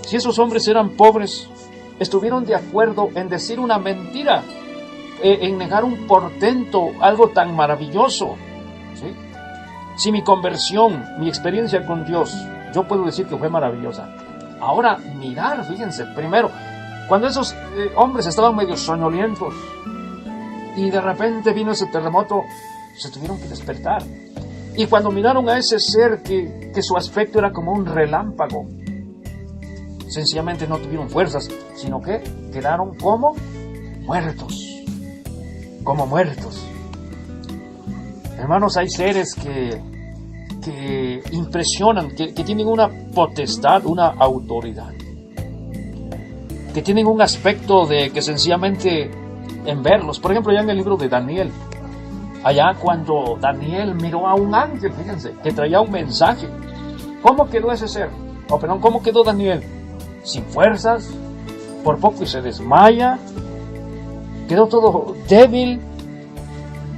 Si esos hombres eran pobres, estuvieron de acuerdo en decir una mentira, en negar un portento, algo tan maravilloso, ¿sí? Si mi conversión, mi experiencia con Dios, yo puedo decir que fue maravillosa. Ahora, mirar, fíjense, primero, cuando esos hombres estaban medio soñolientos y de repente vino ese terremoto, se tuvieron que despertar. Y cuando miraron a ese ser que su aspecto era como un relámpago, sencillamente no tuvieron fuerzas, sino que quedaron como muertos. Como muertos. Hermanos, hay seres que impresionan, que tienen una potestad, una autoridad, que tienen un aspecto de que sencillamente en verlos, por ejemplo, ya en el libro de Daniel, allá cuando Daniel miró a un ángel, fíjense, que traía un mensaje. ¿Cómo quedó ese ser? ¿Cómo quedó Daniel? Sin fuerzas, por poco y se desmaya, quedó todo débil,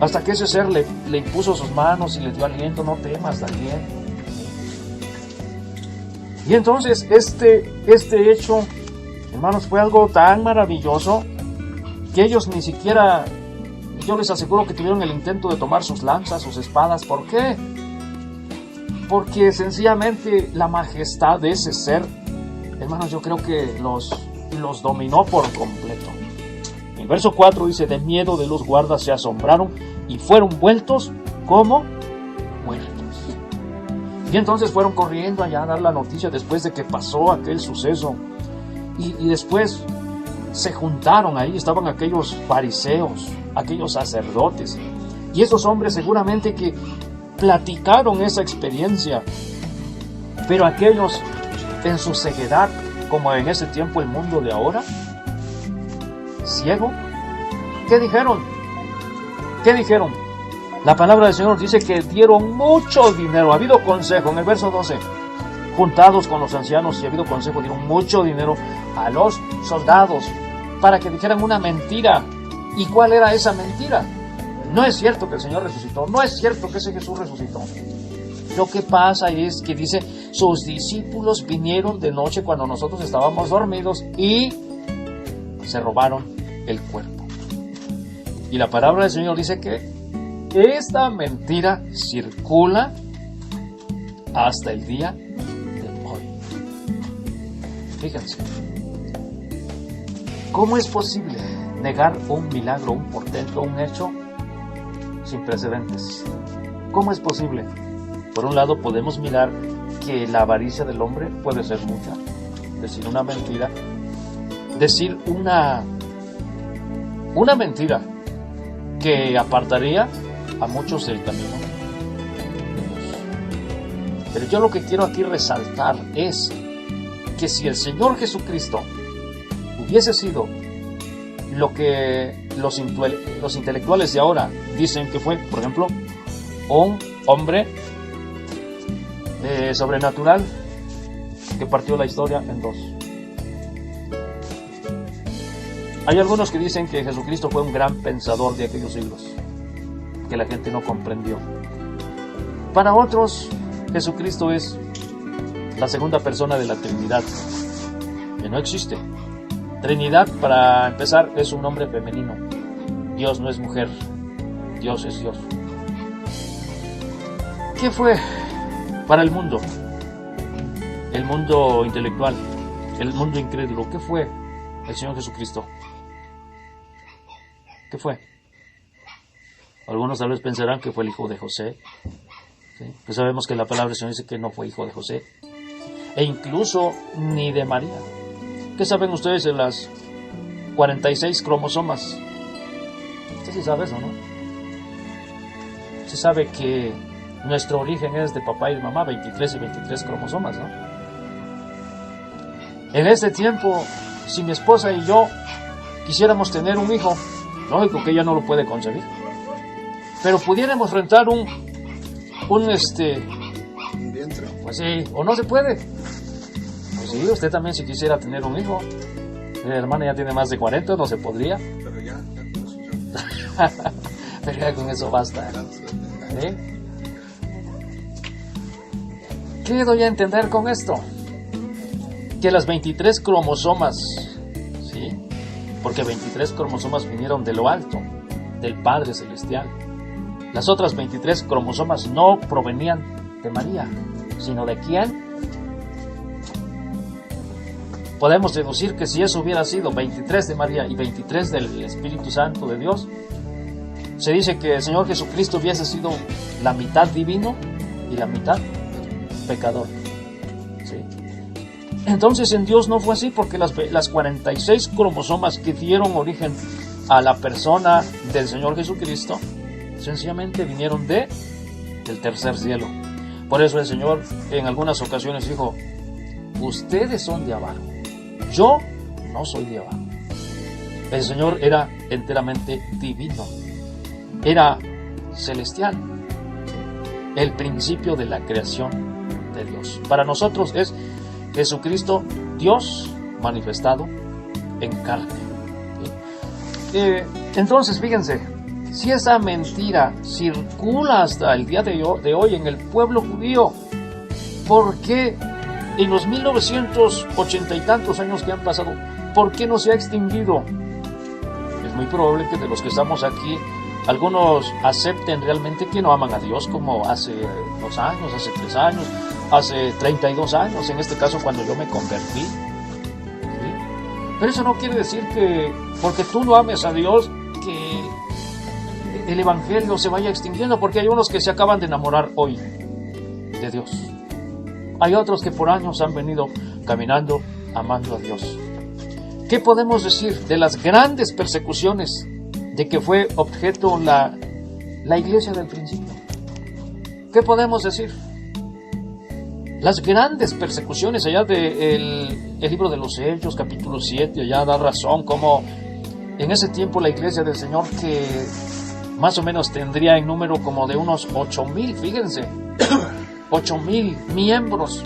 hasta que ese ser le impuso sus manos y le dio aliento. No temas, Daniel. Y entonces este hecho, hermanos, fue algo tan maravilloso que ellos ni siquiera, yo les aseguro que tuvieron el intento de tomar sus lanzas, sus espadas. ¿Por qué? Porque sencillamente la majestad de ese ser, hermanos, yo creo que los dominó por completo. En el verso 4 dice: de miedo de los guardas se asombraron y fueron vueltos como muertos. Y entonces fueron corriendo allá a dar la noticia después de que pasó aquel suceso. Y después se juntaron ahí, estaban aquellos fariseos, aquellos sacerdotes. Y esos hombres seguramente que platicaron esa experiencia. Pero aquellos en su ceguedad, como en ese tiempo el mundo de ahora, ciego, ¿qué dijeron? ¿Qué dijeron? La palabra del Señor dice que dieron mucho dinero. Ha habido consejo en el verso 12. Juntados con los ancianos y ha habido consejo, dieron mucho dinero a los soldados para que dijeran una mentira. ¿Y cuál era esa mentira? No es cierto que el Señor resucitó. No es cierto que ese Jesús resucitó. Lo que pasa es que dice: sus discípulos vinieron de noche cuando nosotros estábamos dormidos y se robaron el cuerpo. Y la palabra del Señor dice que esta mentira circula hasta el día de hoy. Fíjense, ¿cómo es posible negar un milagro, un portento, un hecho sin precedentes? ¿Cómo es posible? Por un lado podemos mirar que la avaricia del hombre puede ser mucha. Decir una mentira, decir una mentira que apartaría a muchos del camino de Dios. Pero yo lo que quiero aquí resaltar es que si el Señor Jesucristo hubiese sido lo que los intelectuales de ahora dicen que fue, por ejemplo, un hombre sobrenatural que partió la historia en dos. Hay algunos que dicen que Jesucristo fue un gran pensador de aquellos siglos, que la gente no comprendió. Para otros, Jesucristo es la segunda persona de la Trinidad, que no existe. Trinidad, para empezar, es un nombre femenino. Dios no es mujer, Dios es Dios. ¿Qué fue para el mundo intelectual, el mundo incrédulo? ¿Qué fue el Señor Jesucristo? ¿Qué fue? Algunos tal vez pensarán que fue el hijo de José, ¿sí? Pues sabemos que la palabra del Señor dice que no fue hijo de José, e incluso ni de María. ¿Qué saben ustedes de las 46 cromosomas? Usted sí sabe eso, ¿no? Se sabe que nuestro origen es de papá y de mamá, 23 y 23 cromosomas, ¿no? En este tiempo, si mi esposa y yo quisiéramos tener un hijo, lógico que ella no lo puede concebir, pero pudiéramos rentar un vientre. Pues sí, o no se puede. Pues sí, usted también si quisiera tener un hijo. Mi hermana ya tiene más de 40, no se podría. Pero ya con eso ya. Pero ya con eso basta. ¿Sí? ¿Qué doy a entender con esto? que las 23 cromosomas, ¿sí? Porque 23 cromosomas vinieron de lo alto, del Padre Celestial. Las otras 23 cromosomas no provenían de María, sino ¿de quién? Podemos deducir que si eso hubiera sido 23 de María y 23 del Espíritu Santo de Dios, se dice que el Señor Jesucristo hubiese sido la mitad divino y la mitad pecador. ¿Sí? Entonces en Dios no fue así, porque las 46 cromosomas que dieron origen a la persona del Señor Jesucristo sencillamente vinieron del tercer cielo. Por eso el Señor en algunas ocasiones dijo: ustedes son de abajo, yo no soy de abajo. El Señor era enteramente divino, era celestial, el principio de la creación de Dios. Para nosotros es Jesucristo, Dios manifestado en carne. Entonces, fíjense, si esa mentira circula hasta el día de hoy en el pueblo judío, ¿por qué en los 1980 y tantos años que han pasado, por qué no se ha extinguido? Es muy probable que de los que estamos aquí, algunos acepten realmente que no aman a Dios, como hace 2 años, hace 3 años, hace 32 años, en este caso cuando yo me convertí. ¿Sí? Pero eso no quiere decir que porque tú no ames a Dios, que el Evangelio se vaya extinguiendo, porque hay unos que se acaban de enamorar hoy de Dios. Hay otros que por años han venido caminando amando a Dios. ¿Qué podemos decir de las grandes persecuciones de que fue objeto la iglesia del principio? ¿Qué podemos decir? Las grandes persecuciones, allá del libro de los Hechos, capítulo 7, allá da razón como en ese tiempo la iglesia del Señor, que más o menos tendría en número como de unos 8,000, fíjense, 8,000 miembros,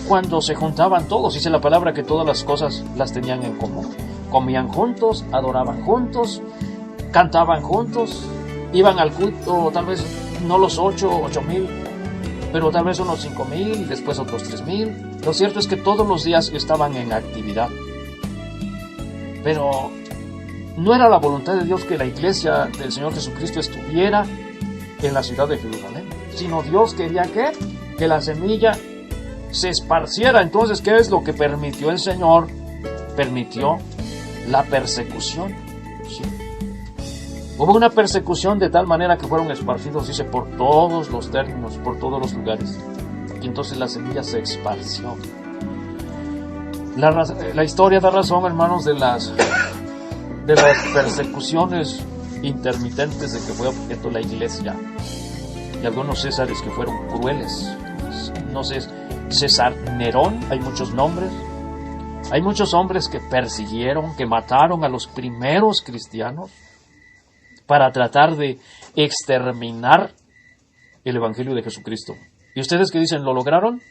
cuando se juntaban todos, dice la palabra que todas las cosas las tenían en común. Comían juntos, adoraban juntos, cantaban juntos, iban al culto, tal vez no los 8,000, pero tal vez unos 5,000, después otros 3,000. Lo cierto es que todos los días estaban en actividad. Pero no era la voluntad de Dios que la iglesia del Señor Jesucristo estuviera en la ciudad de Jerusalén, sino Dios quería que la semilla se esparciera. Entonces, ¿qué es lo que permitió el Señor? Permitió la persecución. ¿Sí? Hubo una persecución de tal manera que fueron esparcidos, dice, por todos los términos, por todos los lugares. Y entonces la semilla se esparció. La historia da razón, hermanos, de las persecuciones intermitentes de que fue objeto la iglesia. Y algunos césares que fueron crueles. No sé, César Nerón, hay muchos nombres. Hay muchos hombres que persiguieron, que mataron a los primeros cristianos para tratar de exterminar el Evangelio de Jesucristo. ¿Y ustedes qué dicen? ¿Lo lograron?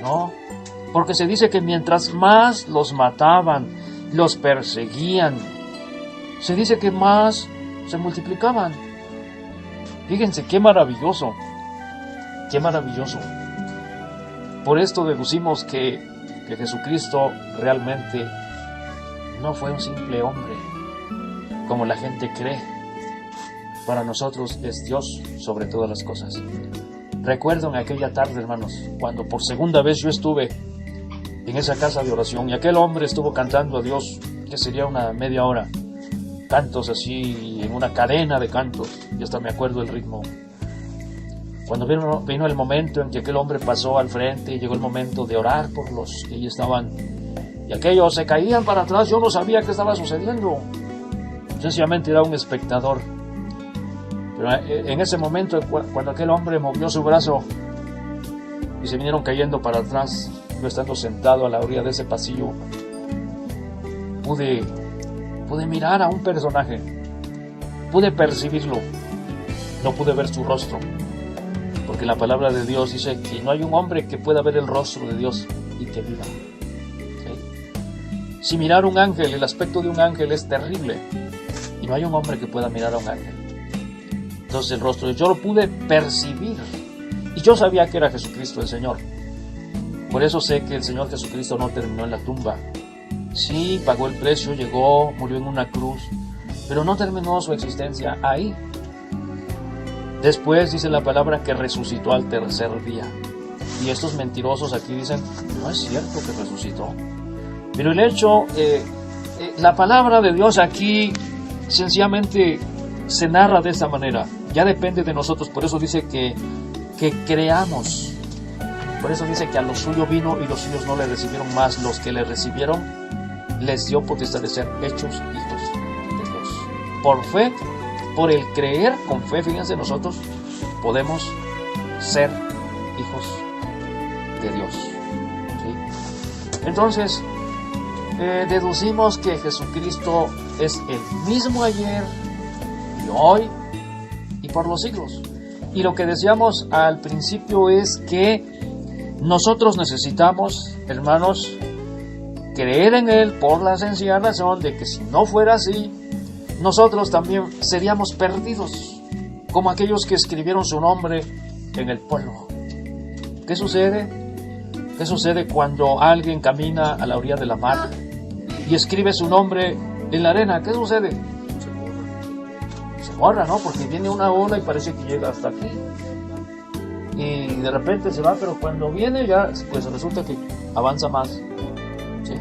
No, porque se dice que mientras más los mataban, los perseguían, se dice que más se multiplicaban. Fíjense qué maravilloso, qué maravilloso. Por esto deducimos que Jesucristo realmente no fue un simple hombre, como la gente cree. Para nosotros es Dios sobre todas las cosas. Recuerdo en aquella tarde, hermanos, cuando por segunda vez yo estuve en esa casa de oración y aquel hombre estuvo cantando a Dios, que sería una media hora, cantos así en una cadena de cantos, y hasta me acuerdo el ritmo. Cuando vino el momento en que aquel hombre pasó al frente y llegó el momento de orar por los que allí estaban, y aquellos se caían para atrás, yo no sabía qué estaba sucediendo, sencillamente era un espectador. Pero en ese momento, cuando aquel hombre movió su brazo y se vinieron cayendo para atrás, yo estando sentado a la orilla de ese pasillo, pude mirar a un personaje, pude percibirlo, no pude ver su rostro, porque la palabra de Dios dice que no hay un hombre que pueda ver el rostro de Dios y que viva. ¿Sí? Si mirar un ángel, el aspecto de un ángel es terrible, y no hay un hombre que pueda mirar a un ángel. Entonces el rostro, yo lo pude percibir, y yo sabía que era Jesucristo el Señor. Por eso sé que el Señor Jesucristo no terminó en la tumba. Sí, pagó el precio, llegó, murió en una cruz, pero no terminó su existencia ahí. Después dice la palabra que resucitó al tercer día. Y estos mentirosos aquí dicen, no es cierto que resucitó. Pero el hecho, la palabra de Dios aquí sencillamente se narra de esta manera. Ya depende de nosotros, por eso dice que creamos. Por eso dice que a los suyos vino y los suyos no le recibieron más. Los que le recibieron, les dio potestad de ser hechos hijos de Dios. Por fe, por el creer con fe, fíjense, nosotros podemos ser hijos de Dios. ¿Sí? Entonces, deducimos que Jesucristo es el mismo ayer y hoy y por los siglos. Y lo que decíamos al principio es que nosotros necesitamos, hermanos, creer en Él por la sencilla razón de que si no fuera así, nosotros también seríamos perdidos, como aquellos que escribieron su nombre en el polvo. ¿Qué sucede? ¿Qué sucede cuando alguien camina a la orilla de la mar y escribe su nombre en la arena? ¿Qué sucede? Se borra, ¿no? Porque viene una ola y parece que llega hasta aquí. Y de repente se va, pero cuando viene ya, pues resulta que avanza más. ¿Sí?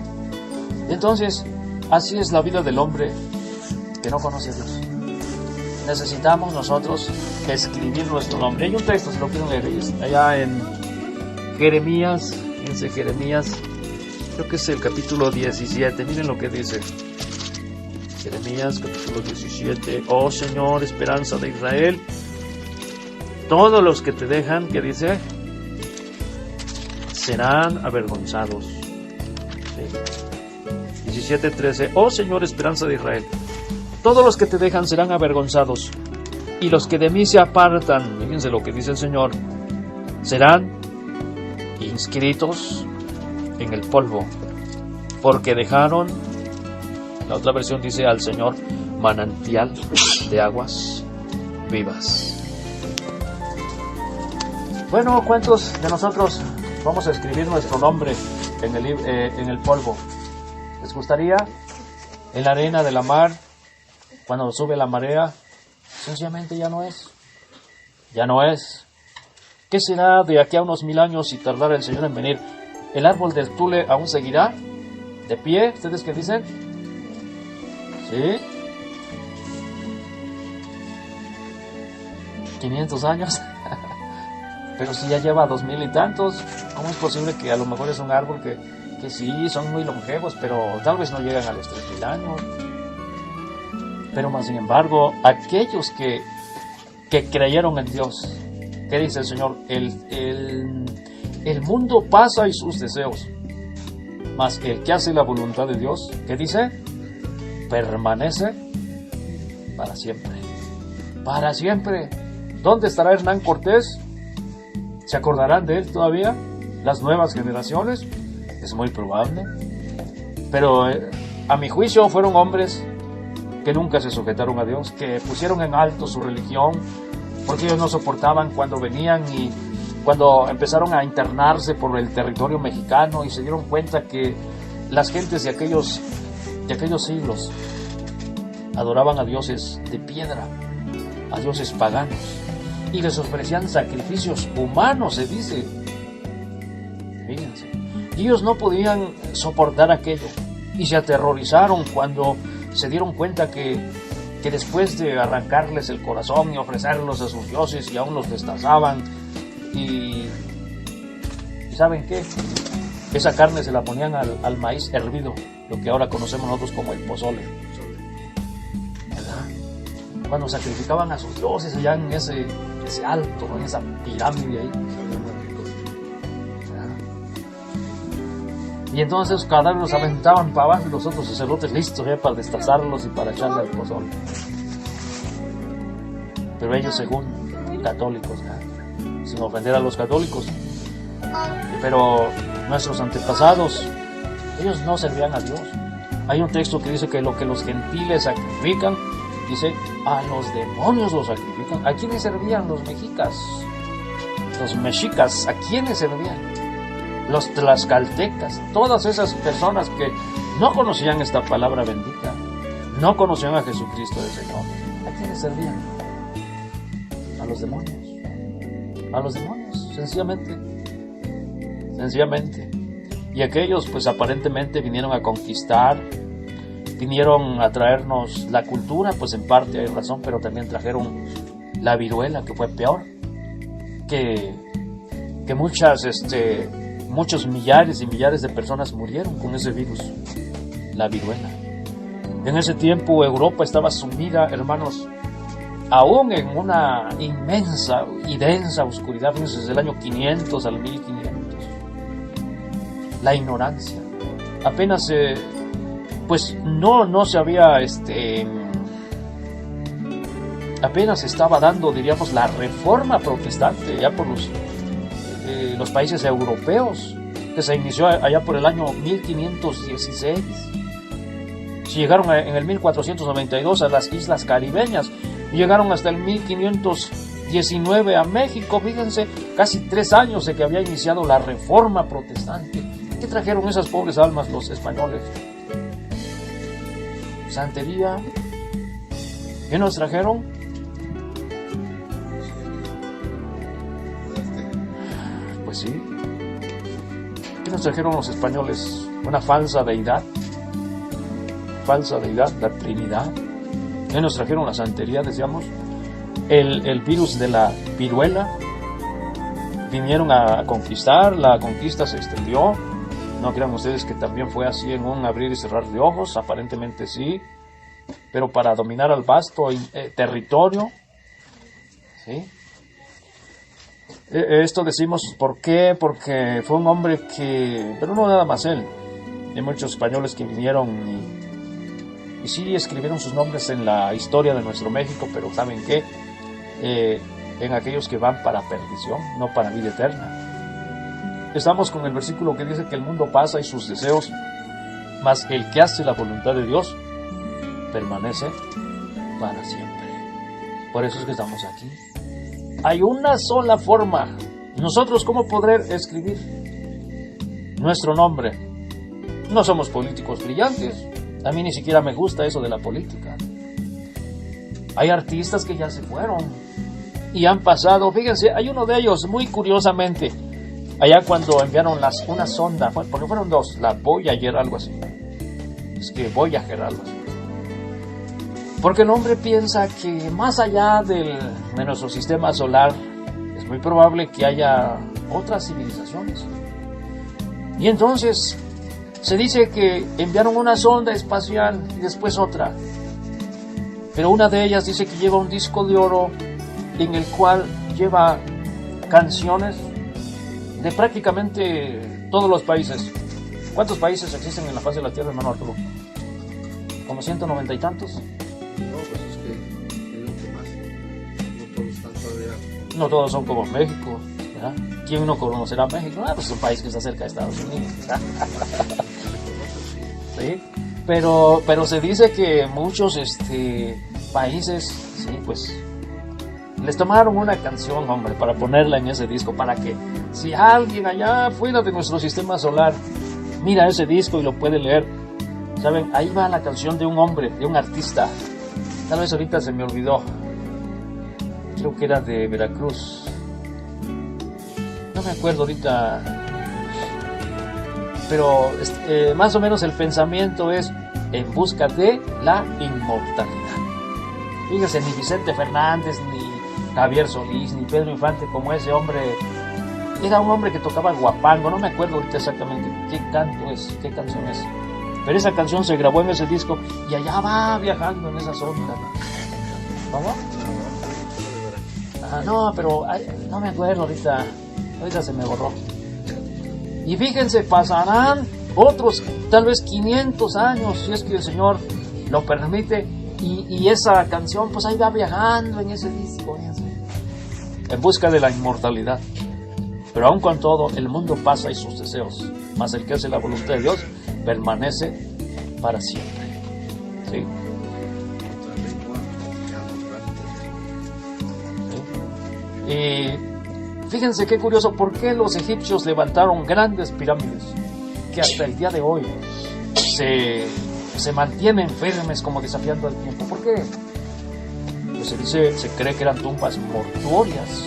Entonces, así es la vida del hombre que no conoce a Dios. Necesitamos nosotros escribir nuestro nombre. Hay un texto, si lo quieren leer, allá en Jeremías, fíjense, Jeremías, creo que es el capítulo 17, miren lo que dice. Jeremías, capítulo 17, oh Señor, esperanza de Israel, todos los que te dejan, ¿qué dice? Serán avergonzados. Sí. 17:13, oh Señor, esperanza de Israel, todos los que te dejan serán avergonzados, y los que de mí se apartan, fíjense lo que dice el Señor, serán inscritos en el polvo, porque dejaron, la otra versión dice, al Señor manantial de aguas vivas. Bueno, ¿cuántos de nosotros vamos a escribir nuestro nombre en el polvo? ¿Les gustaría? En la arena de la mar, cuando sube la marea, sencillamente ya no es. Ya no es. ¿Qué será de aquí a unos 1000 años si tardara el Señor en venir? ¿El árbol del tule aún seguirá de pie? ¿Ustedes qué dicen? ¿Sí? 500 años. Pero si ya lleva 2000 y tantos, ¿cómo es posible que a lo mejor es un árbol que sí, son muy longevos, pero tal vez no llegan a los 3000 años? Pero más sin embargo, aquellos que creyeron en Dios, ¿qué dice el Señor? El mundo pasa y sus deseos, mas el que hace la voluntad de Dios, ¿qué dice? Permanece para siempre. Para siempre. ¿Dónde estará Hernán Cortés? ¿Se acordarán de él todavía? ¿Las nuevas generaciones? Es muy probable. Pero a mi juicio fueron hombres que nunca se sujetaron a Dios, que pusieron en alto su religión, porque ellos no soportaban cuando venían y cuando empezaron a internarse por el territorio mexicano y se dieron cuenta que las gentes de aquellos siglos adoraban a dioses de piedra, a dioses paganos, y les ofrecían sacrificios humanos, se dice. Fíjense. Y ellos no podían soportar aquello y se aterrorizaron cuando se dieron cuenta que después de arrancarles el corazón y ofrecerlos a sus dioses y aún los destazaban y ¿saben qué? Esa carne se la ponían al maíz hervido, lo que ahora conocemos nosotros como el pozole, ¿verdad? Cuando sacrificaban a sus dioses allá en ese alto, en esa pirámide ahí, ¿verdad? Y entonces esos cadáveres los aventaban para abajo y los otros sacerdotes listos ya para destazarlos y para echarle al pozole. Pero ellos, según católicos, ¿no? Sin ofender a los católicos, pero nuestros antepasados, ellos no servían a Dios. Hay un texto que dice que lo que los gentiles sacrifican, dice, a los demonios los sacrifican. ¿A quiénes servían los mexicas? Los mexicas, ¿a quiénes servían? los tlaxcaltecas, todas esas personas que no conocían esta palabra bendita, no conocían a Jesucristo el Señor. ¿A quiénes servían? A los demonios. A los demonios, sencillamente. Y aquellos pues aparentemente vinieron a conquistar, vinieron a traernos la cultura, pues en parte hay razón, pero también trajeron la viruela, que fue peor, que muchos millares y millares de personas murieron con ese virus, la viruela. En ese tiempo Europa estaba sumida, hermanos, aún en una inmensa y densa oscuridad, desde el año 500 al 1500. La ignorancia. Apenas, pues no se había, apenas estaba dando, diríamos, la reforma protestante ya por los países europeos, que se inició allá por el año 1516. Llegaron en el 1492 a las islas caribeñas, llegaron hasta el 1519 a México. Fíjense, casi 3 años de que había iniciado la reforma protestante. ¿Qué trajeron esas pobres almas los españoles? Santería. ¿Qué nos trajeron? Pues sí. ¿Qué nos trajeron los españoles? Una falsa deidad, la Trinidad. ¿Qué nos trajeron? La santería, decíamos. El virus de la viruela. Vinieron a conquistar, la conquista se extendió. No crean ustedes que también fue así en un abrir y cerrar de ojos, aparentemente sí, pero para dominar al vasto territorio, ¿sí? Esto decimos, ¿por qué? Porque fue un hombre que, pero no nada más él, hay muchos españoles que vinieron y sí escribieron sus nombres en la historia de nuestro México, pero ¿saben qué? En aquellos que van para perdición, no para vida eterna. Estamos con el versículo que dice que el mundo pasa y sus deseos, mas el que hace la voluntad de Dios permanece para siempre. Por eso es que estamos aquí. Hay una sola forma. Nosotros, ¿cómo poder escribir nuestro nombre? No somos políticos brillantes. A mí ni siquiera me gusta eso de la política. Hay artistas que ya se fueron y han pasado. Fíjense, hay uno de ellos, muy curiosamente, allá cuando enviaron una sonda, porque fueron 2, la Voyager, algo así. Voyager, algo así. Porque el hombre piensa que más allá de nuestro sistema solar, es muy probable que haya otras civilizaciones. Y entonces se dice que enviaron una sonda espacial y después otra. Pero una de ellas dice que lleva un disco de oro en el cual lleva canciones de prácticamente todos los países. ¿Cuántos países existen en la faz de la Tierra, hermano Arturo? ¿Como 190 y tantos? No, pues es que digo que más. No todos están todavía. No todos son como México, ¿verdad? ¿Quién no conocerá México? Pues es un país que está cerca de Estados Unidos. ¿Sí? Pero se dice que muchos países, sí, pues les tomaron una canción, hombre, para ponerla en ese disco, para que si alguien allá fuera de nuestro sistema solar mira ese disco y lo puede leer, ¿saben? Ahí va la canción de un hombre, de un artista. Tal vez ahorita se me olvidó. Creo que era de Veracruz. No me acuerdo ahorita. Pero más o menos el pensamiento es en busca de la inmortalidad. Fíjense, ni Vicente Fernández, ni Javier Solís, ni Pedro Infante, como ese hombre. Era un hombre que tocaba el guapango, no me acuerdo ahorita exactamente qué canción es. Pero esa canción se grabó en ese disco y allá va viajando en esa sonda. ¿Cómo? No, pero no me acuerdo ahorita se me borró. Y fíjense, pasarán otros tal vez 500 años, si es que el Señor lo permite, y esa canción pues ahí va viajando en ese disco, en busca de la inmortalidad. Pero aun con todo, el mundo pasa y sus deseos, mas el que hace la voluntad de Dios permanece para siempre. ¿Sí? ¿Sí? Y Fíjense qué curioso, ¿por qué los egipcios levantaron grandes pirámides que hasta el día de hoy se mantienen firmes como desafiando al tiempo? ¿Por qué? Pues se cree que eran tumbas mortuorias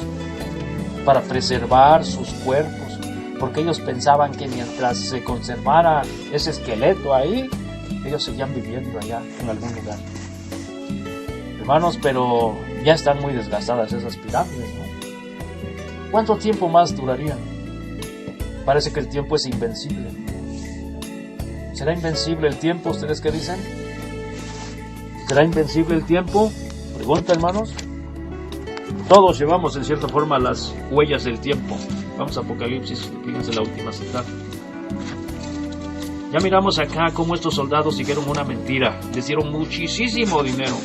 para preservar sus cuerpos, porque ellos pensaban que mientras se conservara ese esqueleto ahí, ellos seguían viviendo allá en algún lugar. Hermanos, pero ya están muy desgastadas esas pirámides, ¿no? ¿Cuánto tiempo más durarían? Parece que el tiempo es invencible. ¿Será invencible el tiempo? ¿Ustedes qué dicen? ¿Será invencible el tiempo? Pregunta, hermanos. Todos llevamos en cierta forma las huellas del tiempo. Vamos a Apocalipsis, fíjense la última cita. Ya miramos acá cómo estos soldados siguieron una mentira. Les dieron muchísimo dinero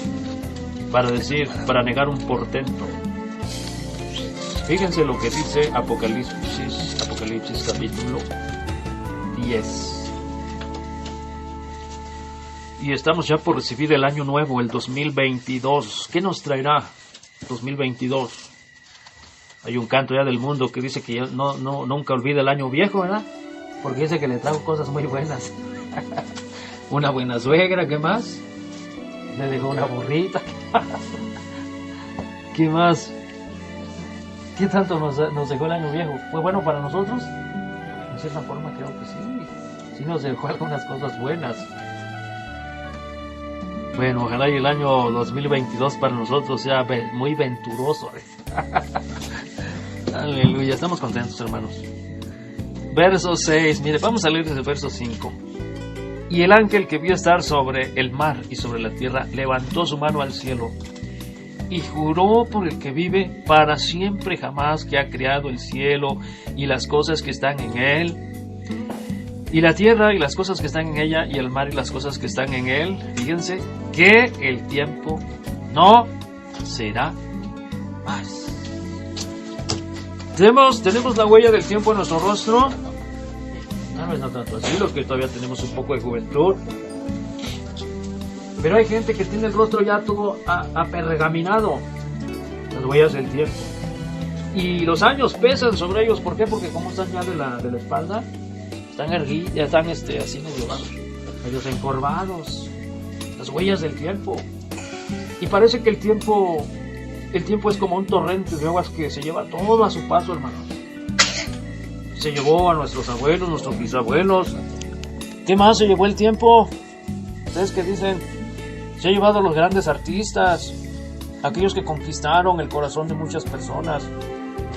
para negar un portento. Fíjense lo que dice Apocalipsis capítulo 10. Y estamos ya por recibir el año nuevo, el 2022. ¿Qué nos traerá 2022? Hay un canto ya del mundo que dice que nunca olvida el año viejo, ¿verdad? Porque dice que le trajo cosas muy buenas. Una buena suegra, ¿qué más? Le dejó una burrita. ¿Qué más? ¿Qué tanto nos dejó el año viejo? ¿Fue bueno para nosotros? En cierta forma creo que sí. Sí nos dejó algunas cosas buenas. Bueno, ojalá y el año 2022 para nosotros sea muy venturoso. Aleluya, estamos contentos, hermanos. Verso 6, mire, vamos a leer desde el verso 5. Y el ángel que vio estar sobre el mar y sobre la tierra levantó su mano al cielo y juró por el que vive para siempre jamás, que ha creado el cielo y las cosas que están en él, y la tierra y las cosas que están en ella, y el mar y las cosas que están en él. Fíjense que el tiempo no será más. ¿Tenemos la huella del tiempo en nuestro rostro? Tal vez no tanto así, los que todavía tenemos un poco de juventud. Pero hay gente que tiene el rostro ya todo apergaminado. Las huellas del tiempo. Y los años pesan sobre ellos. ¿Por qué? Porque como están ya de la espalda, están así medio encorvados. Las huellas del tiempo. Y parece que el tiempo es como un torrente de aguas que se lleva todo a su paso, hermanos. Se llevó a nuestros abuelos, nuestros bisabuelos. ¿Qué más se llevó el tiempo? ¿Ustedes qué dicen? Se ha llevado a los grandes artistas, aquellos que conquistaron el corazón de muchas personas,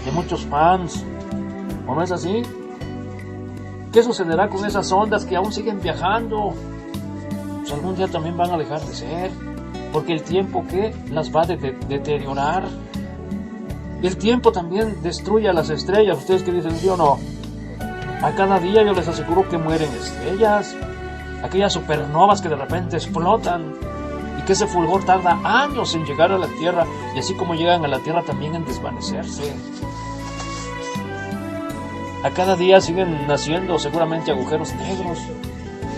de muchos fans. ¿O no es así? ¿Qué sucederá con esas ondas que aún siguen viajando? Pues algún día también van a dejar de ser, porque el tiempo que las va a deteriorar. El tiempo también destruye a las estrellas. ¿Ustedes qué dicen, sí o no? A cada día yo les aseguro que mueren estrellas, aquellas supernovas que de repente explotan, y que ese fulgor tarda años en llegar a la Tierra, y así como llegan a la Tierra también en desvanecerse. A cada día siguen naciendo seguramente agujeros negros,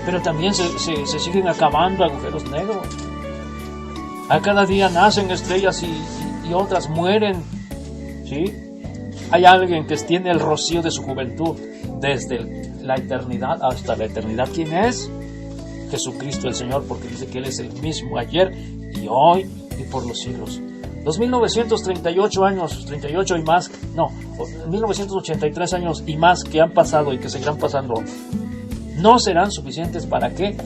pero también se siguen acabando agujeros negros. A cada día nacen estrellas y otras mueren, ¿sí? Hay alguien que tiene el rocío de su juventud desde la eternidad hasta la eternidad. ¿Quién es? Jesucristo el Señor, porque dice que Él es el mismo ayer y hoy y por los siglos. 2.938 años, 38 y más, no, 1.983 años y más que han pasado y que seguirán pasando, no serán suficientes. ¿Para qué?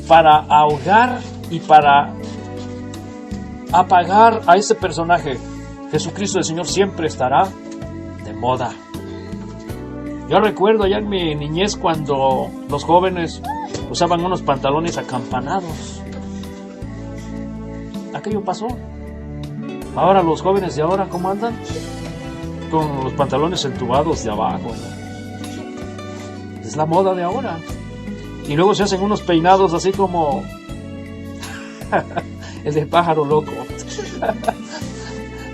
Para ahogar y para apagar a ese personaje. Jesucristo el Señor siempre estará de moda. Yo recuerdo allá en mi niñez cuando los jóvenes usaban unos pantalones acampanados. Aquello pasó. Ahora los jóvenes de ahora, ¿cómo andan? Con los pantalones entubados de abajo, ¿no? Es la moda de ahora. Y luego se hacen unos peinados así como el de pájaro loco.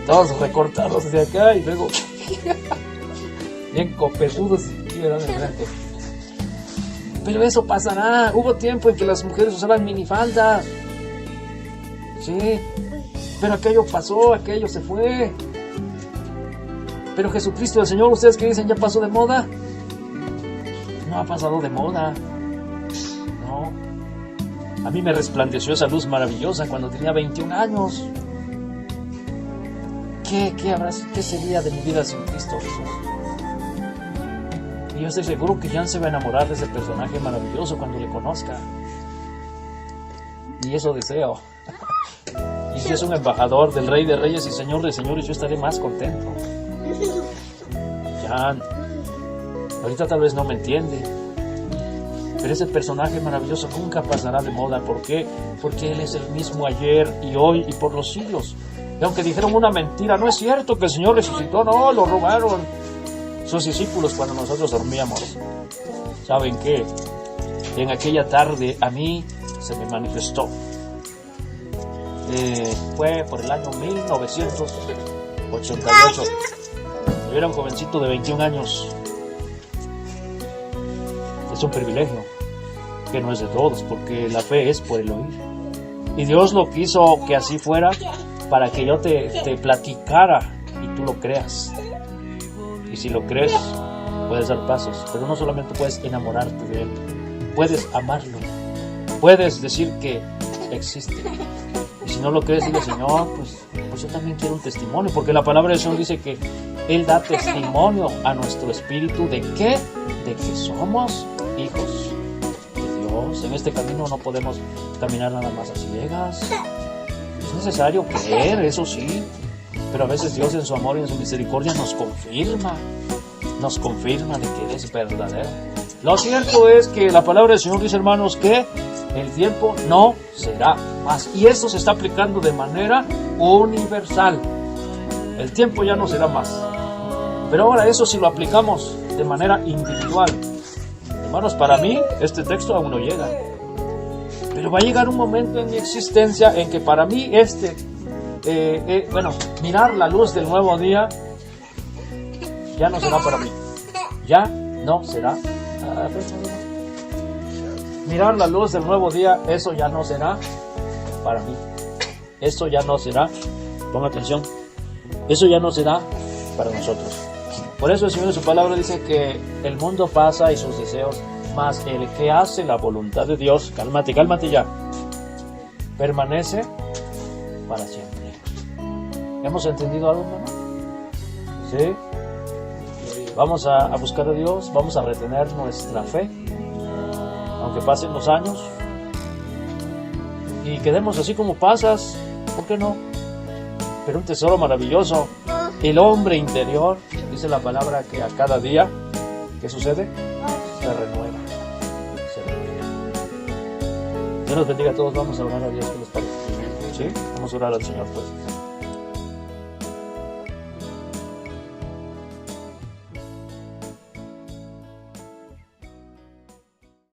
Todos recortados de acá y luego bien copetudos y de frente. Pero eso pasará. Hubo tiempo en que las mujeres usaban minifaldas. Sí. Pero aquello pasó, aquello se fue. Pero Jesucristo el Señor, ustedes que dicen, ¿ya pasó de moda? No ha pasado de moda. No. A mí me resplandeció esa luz maravillosa cuando tenía 21 años. ¿Qué sería de mi vida sin Cristo Jesús? Y yo estoy seguro que Jan se va a enamorar de ese personaje maravilloso cuando le conozca. Y eso deseo. Y si es un embajador del Rey de Reyes y Señor de Señores, yo estaré más contento. Jan, ahorita tal vez no me entiende, pero ese personaje maravilloso nunca pasará de moda. ¿Por qué? Porque Él es el mismo ayer y hoy y por los siglos. Y aunque dijeron una mentira, no es cierto que el Señor resucitó, no, lo robaron sus discípulos cuando nosotros dormíamos. ¿Saben qué? En aquella tarde a mí se me manifestó. Fue por el año 1988. Yo era un jovencito de 21 años. Es un privilegio que no es de todos, porque la fe es por el oír. Y Dios lo quiso que así fuera para que yo te platicara y tú lo creas. Y si lo crees, puedes dar pasos, pero no solamente puedes enamorarte de Él, puedes amarlo, puedes decir que existe. Y si no lo crees, dile, Señor, pues yo también quiero un testimonio, porque la palabra del Señor dice que Él da testimonio a nuestro espíritu de ¿qué? De que somos hijos de Dios. En este camino no podemos caminar nada más a ciegas. Es necesario creer, eso sí, pero a veces Dios en su amor y en su misericordia nos confirma de que Él es verdadero. Lo cierto es que la palabra del Señor dice, hermanos, que el tiempo no será más. Y esto se está aplicando de manera universal. El tiempo ya no será más. Pero ahora eso si lo aplicamos de manera individual. Hermanos, para mí este texto aún no llega. Pero va a llegar un momento en mi existencia en que para mí mirar la luz del nuevo día ya no será para mí. Ya no será. Mirar la luz del nuevo día, eso ya no será para mí. Eso ya no será, ponga atención, eso ya no será para nosotros. Por eso el Señor en su palabra dice que el mundo pasa y sus deseos, mas el que hace la voluntad de Dios, cálmate ya, permanece para siempre. ¿Hemos entendido algo, hermano? ¿Sí? Vamos a buscar a Dios, vamos a retener nuestra fe, aunque pasen los años, y quedemos así como pasas, ¿por qué no? Pero un tesoro maravilloso, el hombre interior, dice la palabra que a cada día, ¿qué sucede? Se renueva. Dios nos bendiga a todos, vamos a orar a Dios, ¿qué les parece? ¿Sí? Vamos a orar al Señor, pues.